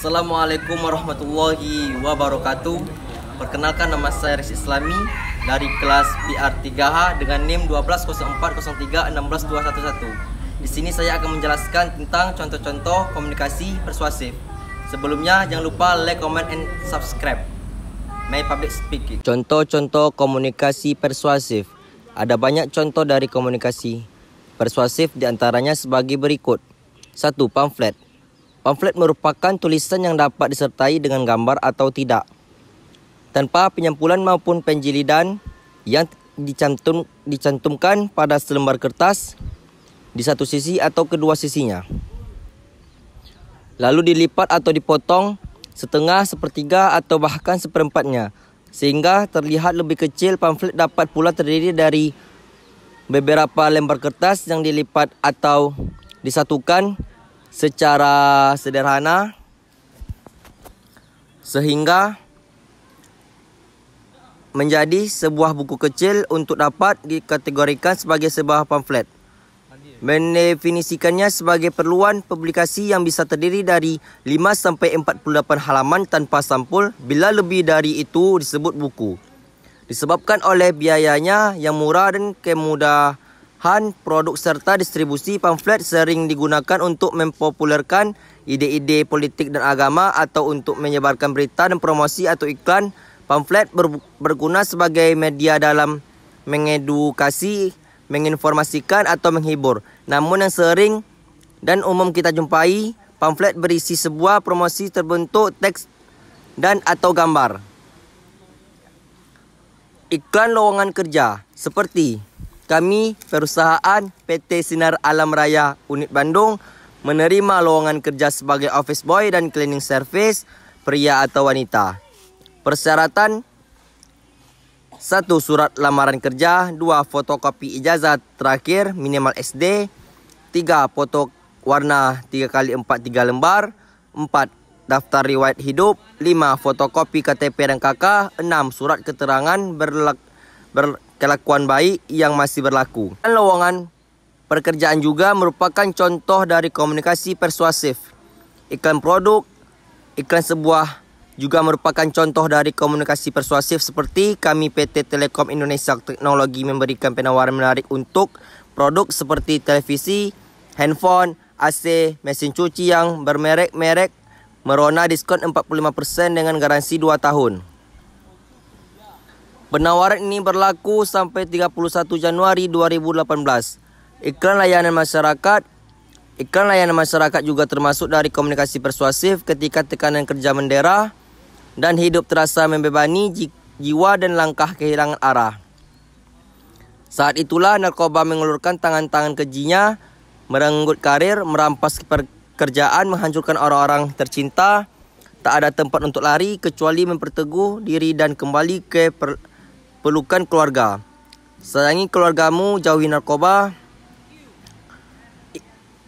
Assalamualaikum warahmatullahi wabarakatuh. Perkenalkan, nama saya Rizky Islami dari kelas PR3H dengan NIM 12043162111. Di sini saya akan menjelaskan tentang contoh-contoh komunikasi persuasif. Sebelumnya jangan lupa like, comment, and subscribe my public speaking. Contoh-contoh komunikasi persuasif. Ada banyak contoh dari komunikasi persuasif, diantaranya sebagai berikut. 1. Pamflet. Pamflet merupakan tulisan yang dapat disertai dengan gambar atau tidak, tanpa penyampulan maupun penjilidan, yang dicantumkan pada selembar kertas di satu sisi atau kedua sisinya, lalu dilipat atau dipotong setengah, sepertiga, atau bahkan seperempatnya, sehingga terlihat lebih kecil. Pamflet dapat pula terdiri dari beberapa lembar kertas yang dilipat atau disatukan secara sederhana sehingga menjadi sebuah buku kecil untuk dapat dikategorikan sebagai sebuah pamflet. Mendefinisikannya sebagai perluan publikasi yang bisa terdiri dari 5-48 halaman tanpa sampul. Bila lebih dari itu disebut buku. Disebabkan oleh biayanya yang murah dan kemudahan produk serta distribusi, pamflet sering digunakan untuk mempopulerkan ide-ide politik dan agama atau untuk menyebarkan berita dan promosi atau iklan. Pamflet berguna sebagai media dalam mengedukasi, menginformasikan, atau menghibur. Namun yang sering dan umum kita jumpai, pamflet berisi sebuah promosi terbentuk teks dan atau gambar. Iklan lowongan kerja seperti kami, perusahaan PT Sinar Alam Raya Unit Bandung, menerima lowongan kerja sebagai office boy dan cleaning service, pria atau wanita. Persyaratan: 1. Surat lamaran kerja. 2. Fotokopi ijazah terakhir minimal SD. 3. Foto warna 3x4 3 lembar. 4. Daftar riwayat hidup. 5. Fotokopi KTP dan KK. 6. Surat keterangan berkelakuan baik yang masih berlaku. Dan lowongan pekerjaan juga merupakan contoh dari komunikasi persuasif. Iklan produk, iklan sebuah juga merupakan contoh dari komunikasi persuasif, seperti kami PT Telekom Indonesia Teknologi memberikan penawaran menarik untuk produk seperti televisi, handphone, AC, mesin cuci yang bermerek-merek Merona, diskon 45% dengan garansi 2 tahun. Penawaran ini berlaku sampai 31 Januari 2018. Iklan layanan masyarakat. Iklan layanan masyarakat juga termasuk dari komunikasi persuasif ketika tekanan kerja mendera dan hidup terasa membebani jiwa dan langkah kehilangan arah. Saat itulah narkoba mengulurkan tangan-tangan kejinya, merenggut karir, merampas pekerjaan, menghancurkan orang-orang tercinta. Tak ada tempat untuk lari kecuali memperteguh diri dan kembali ke pelukan keluarga. Sayangi keluargamu, jauhi narkoba.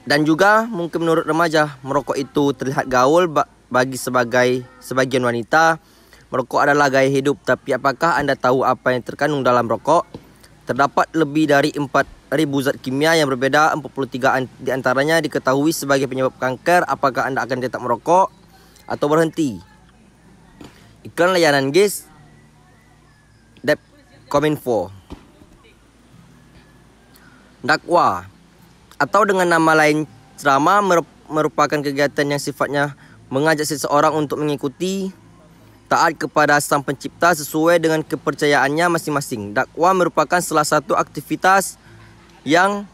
Dan juga mungkin menurut remaja, merokok itu terlihat gaul bagi sebagian wanita. Merokok adalah gaya hidup, tapi apakah anda tahu apa yang terkandung dalam rokok? Terdapat lebih dari 4.000 zat kimia yang berbeda. 43 di antaranya diketahui sebagai penyebab kanker. Apakah anda akan tetap merokok atau berhenti? Iklan layanan gas Depkominfo. Dakwah atau dengan nama lain ceramah merupakan kegiatan yang sifatnya mengajak seseorang untuk mengikuti taat kepada Sang Pencipta sesuai dengan kepercayaannya masing-masing. Dakwah merupakan salah satu aktivitas yang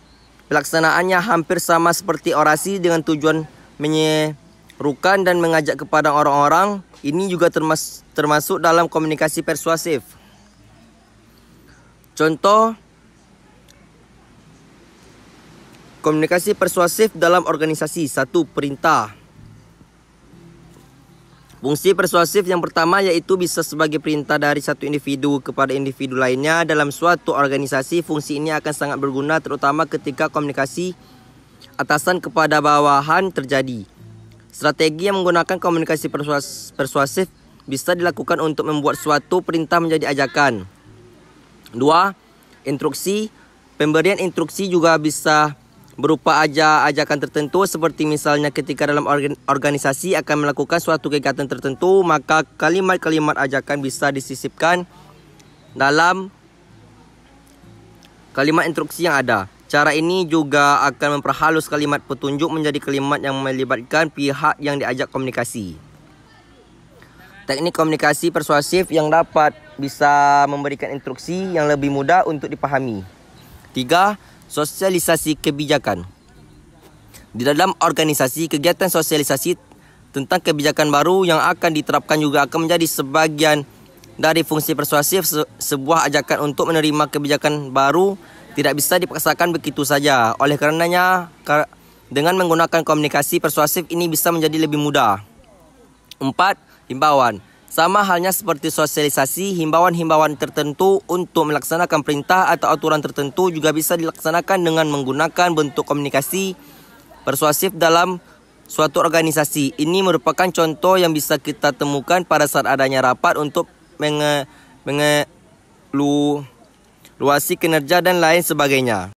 pelaksanaannya hampir sama seperti orasi dengan tujuan menyerukan dan mengajak kepada orang-orang. Ini juga termasuk dalam komunikasi persuasif. Contoh komunikasi persuasif dalam organisasi. 1. Perintah. Fungsi persuasif yang pertama yaitu bisa sebagai perintah dari satu individu kepada individu lainnya dalam suatu organisasi. Fungsi ini akan sangat berguna terutama ketika komunikasi atasan kepada bawahan terjadi. Strategi yang menggunakan komunikasi persuasif bisa dilakukan untuk membuat suatu perintah menjadi ajakan. 2. Instruksi. Pemberian instruksi juga bisa berupa ajakan tertentu, seperti misalnya ketika dalam organisasi akan melakukan suatu kegiatan tertentu, maka kalimat-kalimat ajakan bisa disisipkan dalam kalimat instruksi yang ada. Cara ini juga akan memperhalus kalimat petunjuk menjadi kalimat yang melibatkan pihak yang diajak komunikasi. Teknik komunikasi persuasif yang dapat bisa memberikan instruksi yang lebih mudah untuk dipahami. 3. Sosialisasi kebijakan. Di dalam organisasi, kegiatan sosialisasi tentang kebijakan baru yang akan diterapkan juga akan menjadi sebagian dari fungsi persuasif. Sebuah ajakan untuk menerima kebijakan baru tidak bisa dipaksakan begitu saja. Oleh karenanya, dengan menggunakan komunikasi persuasif ini bisa menjadi lebih mudah. 4. Himbauan. Sama halnya seperti sosialisasi, himbauan-himbauan tertentu untuk melaksanakan perintah atau aturan tertentu juga bisa dilaksanakan dengan menggunakan bentuk komunikasi persuasif dalam suatu organisasi. Ini merupakan contoh yang bisa kita temukan pada saat adanya rapat untuk mengevaluasi kinerja dan lain sebagainya.